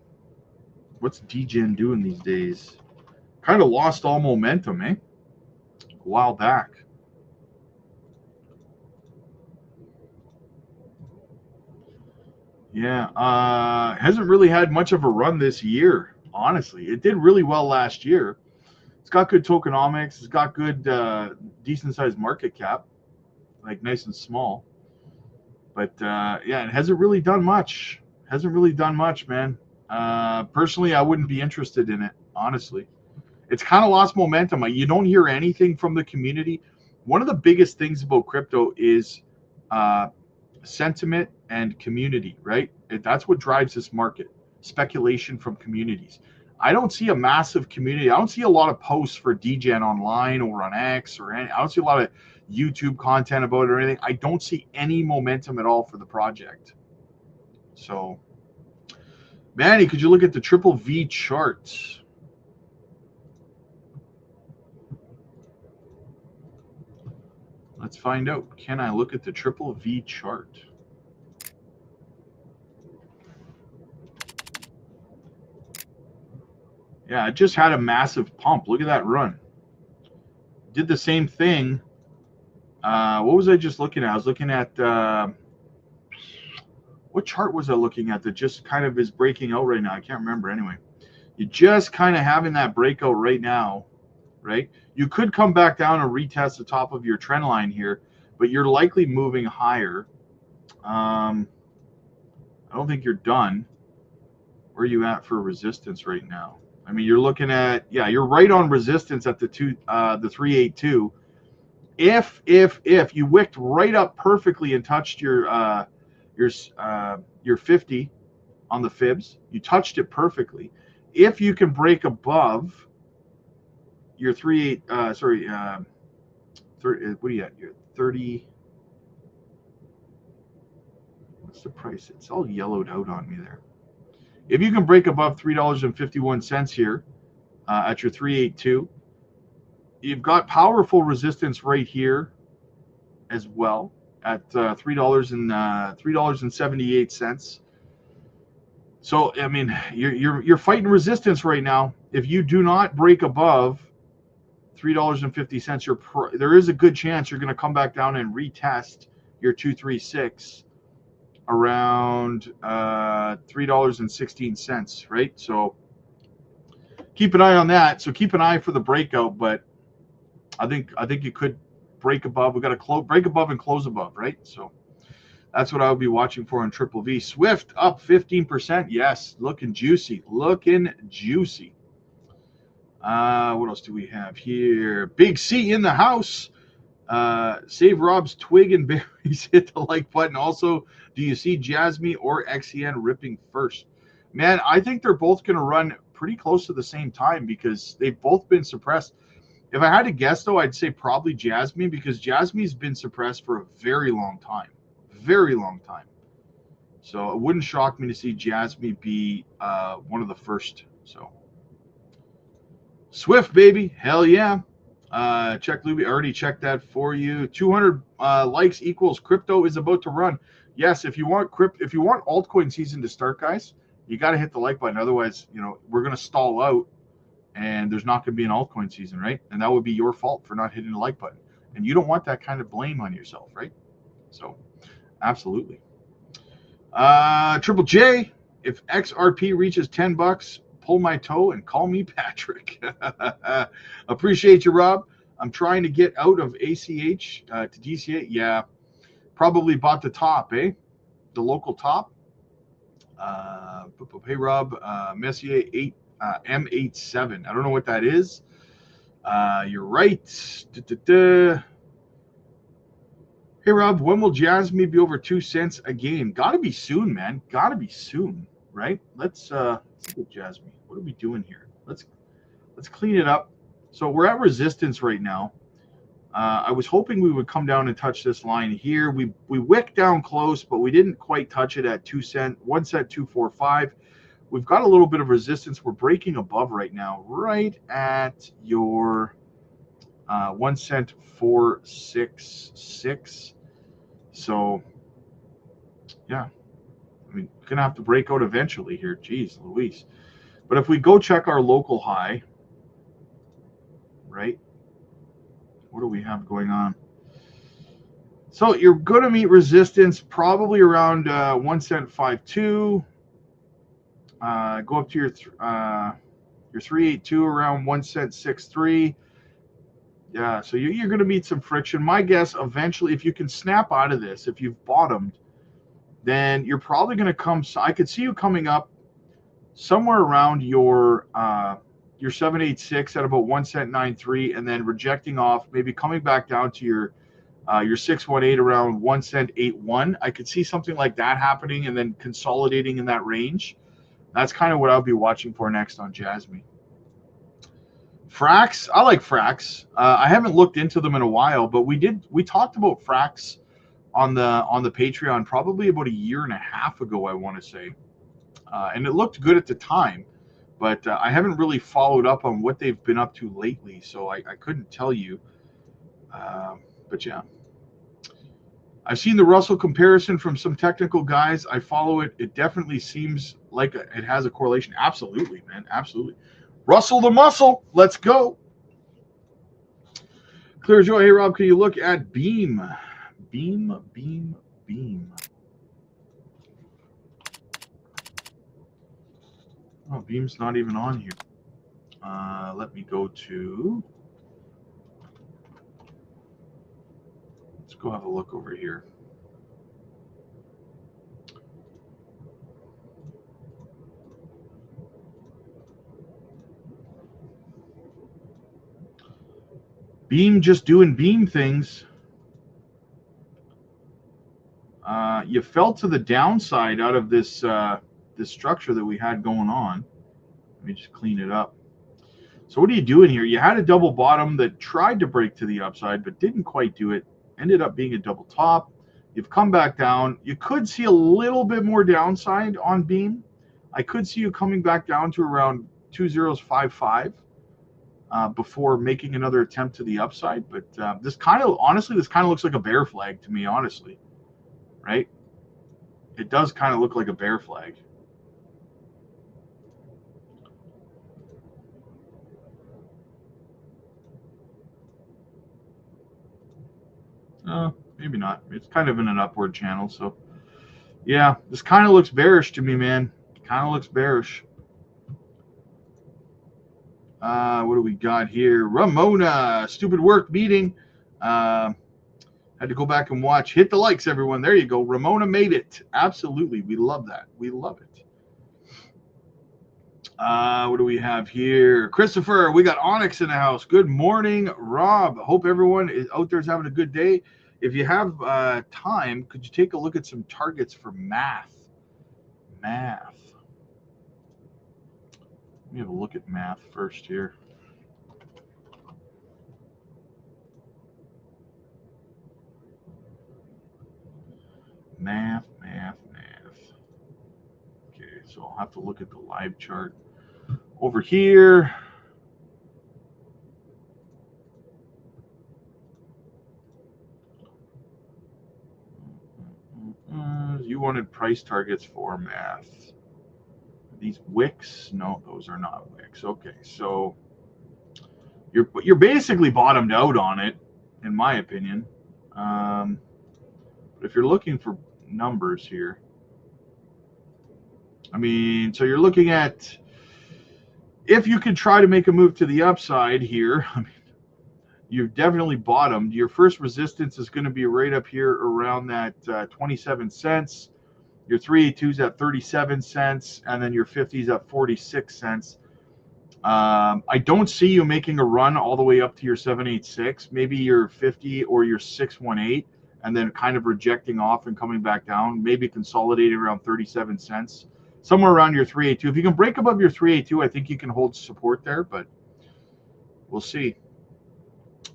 What's DGen doing these days? Kind of lost all momentum, eh? A while back. Yeah, hasn't really had much of a run this year, honestly. It did really well last year. It's got good tokenomics. It's got good, decent-sized market cap, like nice and small. But, yeah, it hasn't really done much. Hasn't really done much, man. Personally, I wouldn't be interested in it, honestly. It's kind of lost momentum. You don't hear anything from the community. One of the biggest things about crypto is sentiment and community, right? That's what drives this market. Speculation from communities. I don't see a massive community. I don't see a lot of posts for DGen online or on X or any. I don't see a lot of YouTube content about it or anything. I don't see any momentum at all for the project. So, Manny, could you look at the triple V charts? Let's find out. Can I look at the triple V chart? Yeah, it just had a massive pump. Look at that run. Did the same thing. What was I just looking at? I was looking at, what chart was I looking at that just kind of is breaking out right now? I can't remember anyway. You're just kind of having that breakout right now. right? You could come back down and retest the top of your trend line here, but you're likely moving higher. I don't think you're done. Where are you at for resistance right now? I mean, you're looking at, yeah, you're right on resistance at the 382. If you wicked right up perfectly and touched your 50 on the fibs, you touched it perfectly. If you can break above your 38, what are you at? Your 30. What's the price? It's all yellowed out on me there. If you can break above $3.51 here at your 382, you've got powerful resistance right here as well at $3.78. So I mean, you're fighting resistance right now. If you do not break above $3.50, there is a good chance you're going to come back down and retest your 236 around $3.16, right? So keep an eye on that. So keep an eye for the breakout, but I think you could break above. We got to break above and close above, right? So that's what I would be watching for on Triple V. Swift up 15%. Yes, looking juicy. Looking juicy. What else do we have here? Big C in the house. Save Rob's twig and berries. Hit the like button. Also, do you see Jasmine or XEN ripping first? Man, I think they're both going to run pretty close to the same time because they've both been suppressed. If I had to guess, though, I'd say probably Jasmine because Jasmine's been suppressed for a very long time. Very long time. So it wouldn't shock me to see Jasmine be one of the first. So Swift, baby. Hell yeah. Check Luby. I already checked that for you. 200 likes equals crypto is about to run. Yes, if you want altcoin season to start, guys, you got to hit the like button. Otherwise, we're going to stall out and there's not going to be an altcoin season, right? And that would be your fault for not hitting the like button. And you don't want that kind of blame on yourself, right? So, absolutely. Triple J, if XRP reaches $10, pull my toe and call me Patrick. Appreciate you, Rob. I'm trying to get out of ACH to DCA. Yeah, probably bought the top, eh? The local top. Hey, Rob, Messier 8 M87. I don't know what that is. You're right. Hey, Rob, when will Jasmine be over 2 cents a game? Gotta be soon, man. Gotta be soon, right? Let's look at Jasmine. What are we doing here? Let's clean it up. So we're at resistance right now. I was hoping we would come down and touch this line here. We wicked down close, but we didn't quite touch it at 2 cent, 1 cent 245. We've got a little bit of resistance. We're breaking above right now, right at your 1 cent 466. So, yeah, I mean, gonna have to break out eventually here. Jeez Louise. But if we go check our local high, right? What do we have going on? So you're going to meet resistance probably around 1 cent 52. Go up to your 382 around 1 cent 63. Yeah, so you're going to meet some friction. My guess, eventually, if you can snap out of this, if you've bottomed, then you're probably going to come. I could see you coming up somewhere around your 786 at about 1 cent 93, and then rejecting off, maybe coming back down to your 618 around 1 cent 81. I could see something like that happening and then consolidating in that range. That's kind of what I'll be watching for next on Jasmine. Frax, I like Frax. I haven't looked into them in a while, but we talked about Frax on the Patreon probably about a year and a half ago, I want to say, and it looked good at the time, but I haven't really followed up on what they've been up to lately, so I couldn't tell you. But yeah, I've seen the Russell comparison from some technical guys. I follow it. It definitely seems like it has a correlation. Absolutely, man. Absolutely. Russell the muscle. Let's go. Clear Joy. Hey, Rob, can you look at Beam? Beam. Oh, Beam's not even on here. Let me go to Let's go have a look over here. Beam just doing Beam things. You fell to the downside out of this this structure that we had going on. Let me just clean it up. So what are you doing here? You had a double bottom that tried to break to the upside, but didn't quite do it. Ended up being a double top. You've come back down. You could see a little bit more downside on Beam. I could see you coming back down to around 2055 before making another attempt to the upside. But this kind of, honestly, this kind of looks like a bear flag to me, honestly. Right? It does kind of look like a bear flag. Maybe not. It's kind of in an upward channel. So, yeah, this kind of looks bearish to me, man. Kind of looks bearish. What do we got here? Ramona, stupid work meeting. Had to go back and watch. Hit the likes, everyone. There you go. Ramona made it. Absolutely. We love that. We love it. What do we have here? Christopher, we got Onyx in the house. Good morning, Rob. Hope everyone is out there is having a good day. If you have time, could you take a look at some targets for math? Math. Let me have a look at math first here. Math. Okay, so I'll have to look at the live chart. Over here, you wanted price targets for math. These wicks? No, those are not wicks. Okay, so you're basically bottomed out on it, in my opinion. But if you're looking for numbers here, I mean, so you're looking at if you could try to make a move to the upside here. I mean, you've definitely bottomed. Your first resistance is going to be right up here around that 27 cents. Your 382's at 37 cents, and then your 50's at 46 cents. I don't see you making a run all the way up to your 786, maybe your 50 or your 618, and then kind of rejecting off and coming back down, maybe consolidating around 37 cents, somewhere around your 382. If you can break above your 382, I think you can hold support there, but we'll see.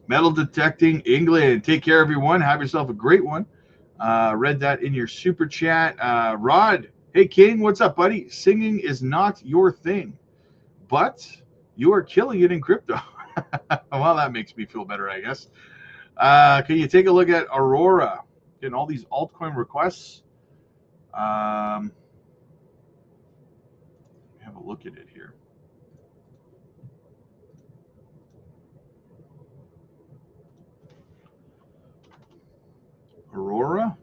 Metal Detecting England. Take care, everyone. Have yourself a great one. Read that in your super chat. Rod, hey, King, what's up, buddy? Singing is not your thing, but you are killing it in crypto. Well, that makes me feel better, I guess. Can you take a look at Aurora? Getting all these altcoin requests. Have a look at it here. Aurora.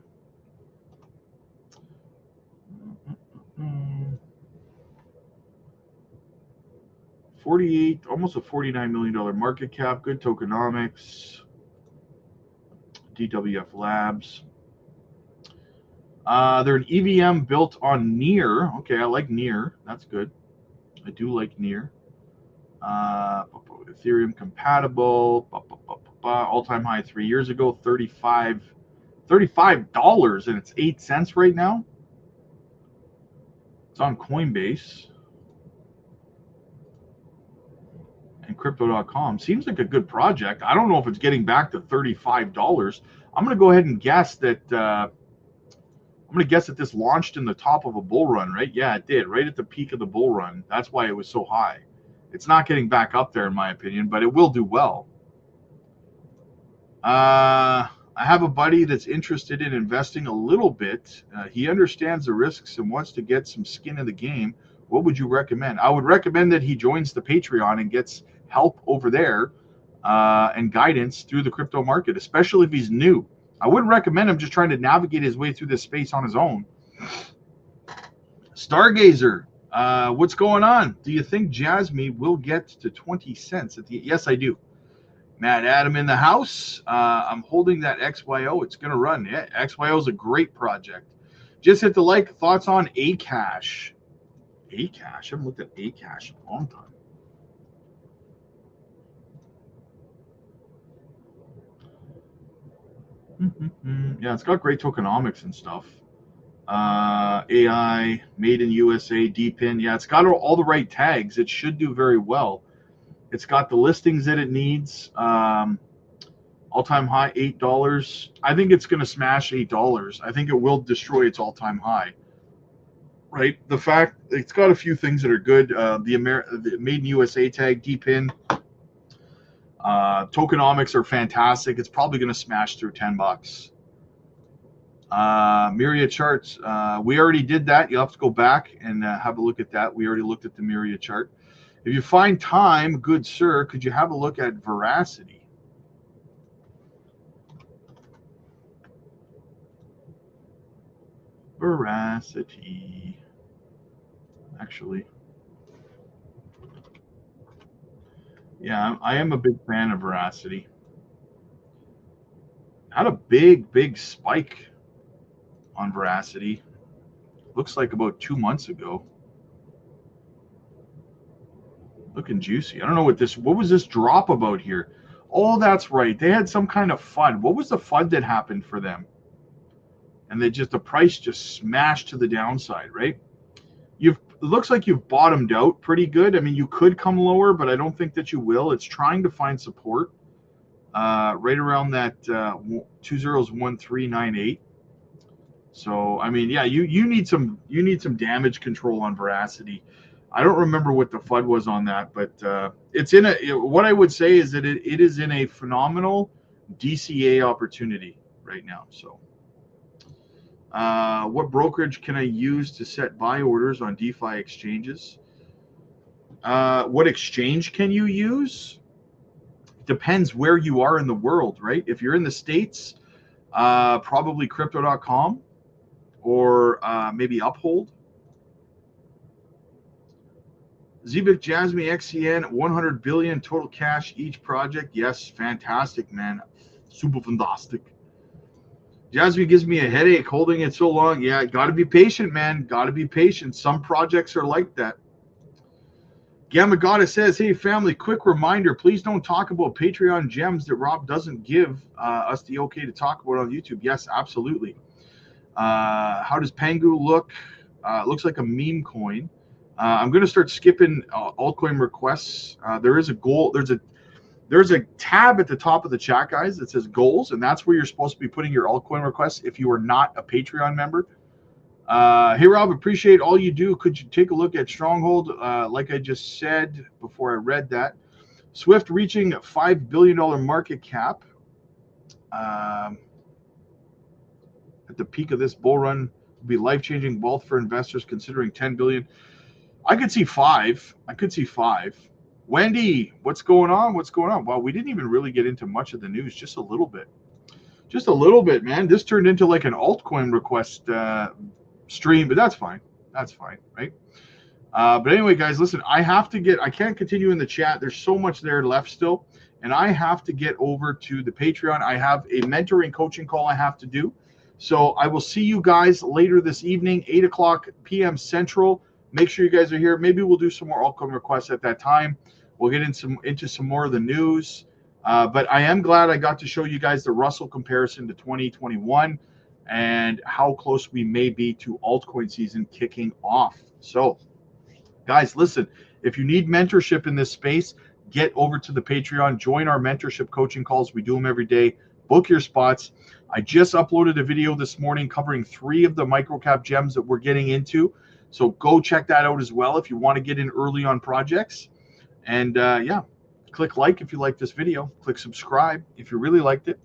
48, almost a $49 million market cap. Good tokenomics. DWF Labs. They're an EVM built on Near. Okay, I like Near. That's good. I do like Near. Ethereum compatible. All-time high 3 years ago. $35 and it's 8 cents right now. It's on Coinbase and Crypto.com. Seems like a good project. I don't know if it's getting back to $35. I'm going to go ahead and guess that. I'm going to guess that this launched in the top of a bull run, right? Yeah, it did, right at the peak of the bull run. That's why it was so high. It's not getting back up there, in my opinion, but it will do well. I have a buddy that's interested in investing a little bit. He understands the risks and wants to get some skin in the game. What would you recommend? I would recommend that he joins the Patreon and gets help over there and guidance through the crypto market, especially if he's new. I wouldn't recommend him just trying to navigate his way through this space on his own. Stargazer, what's going on? Do you think Jasmine will get to 20 cents at the? Yes, I do. Matt Adam in the house. I'm holding that XYO. It's going to run. Yeah, XYO is a great project. Just hit the like. Thoughts on Acash? Acash? I haven't looked at Acash in a long time. Yeah, it's got great tokenomics and stuff. AI, made in USA, DPIN. Yeah, it's got all the right tags. It should do very well. It's got the listings that it needs. All-time high, $8. I think it's going to smash $8. I think it will destroy its all-time high. Right? The fact it's got a few things that are good. The made in USA tag, DPIN. Tokenomics are fantastic. It's probably going to smash through $10. Myriad charts. We already did that. You'll have to go back and have a look at that. We already looked at the Myriad chart. If you find time, good sir, could you have a look at Veracity? Veracity. Actually, yeah, I am a big fan of Veracity. Had a big spike on Veracity. Looks like about 2 months ago. Looking juicy. I don't know what was this drop about here? Oh, that's right. They had some kind of FUD. What was the FUD that happened for them? And the price just smashed to the downside, right? It looks like you've bottomed out pretty good. I mean, you could come lower, but I don't think that you will. It's trying to find support right around that 201398. So I mean, yeah, you need some damage control on Veracity. I don't remember what the FUD was on that, but it's what I would say is that it is in a phenomenal DCA opportunity right now. So what brokerage can I use to set buy orders on DeFi exchanges? What exchange can you use? Depends where you are in the world, right? If you're in the States, probably crypto.com or maybe Uphold. Zebik Jasmine XCN, 100 billion total cash each project. Yes, fantastic, man. Super fantastic. Jasmine gives me a headache holding it so long. Yeah, got to be patient, man. Got to be patient. Some projects are like that. Gamma Goddess says, hey, family, quick reminder. Please don't talk about Patreon gems that Rob doesn't give us the okay to talk about on YouTube. Yes, absolutely. How does Pangu look? Looks like a meme coin. I'm going to start skipping altcoin requests. There is a goal. There's a tab at the top of the chat, guys, that says goals, and that's where you're supposed to be putting your altcoin requests if you are not a Patreon member. Hey, Rob, appreciate all you do. Could you take a look at Stronghold? Like I just said before I read that. Swift reaching $5 billion market cap. At the peak of this bull run, would be life-changing wealth for investors considering 10 billion. I could see 5. I could see 5. Wendy, what's going on? What's going on? Well, we didn't even really get into much of the news, just a little bit. Just a little bit, man. This turned into like an altcoin request stream, but that's fine. That's fine, right? But anyway, guys, listen, I can't continue in the chat. There's so much there left still, and I have to get over to the Patreon. I have a mentoring coaching call I have to do. So I will see you guys later this evening, 8 o'clock p.m. Central. Make sure you guys are here. Maybe we'll do some more altcoin requests at that time. We'll get into some more of the news. But I am glad I got to show you guys the Russell comparison to 2021 and how close we may be to altcoin season kicking off. So, guys, listen, if you need mentorship in this space, get over to the Patreon. Join our mentorship coaching calls. We do them every day. Book your spots. I just uploaded a video this morning covering 3 of the microcap gems that we're getting into. So go check that out as well if you want to get in early on projects. And yeah, click like if you like this video. Click subscribe if you really liked it.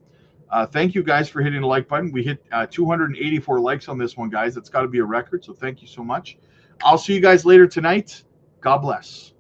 Thank you guys for hitting the like button. We hit 284 likes on this one, guys. That's got to be a record. So thank you so much. I'll see you guys later tonight. God bless.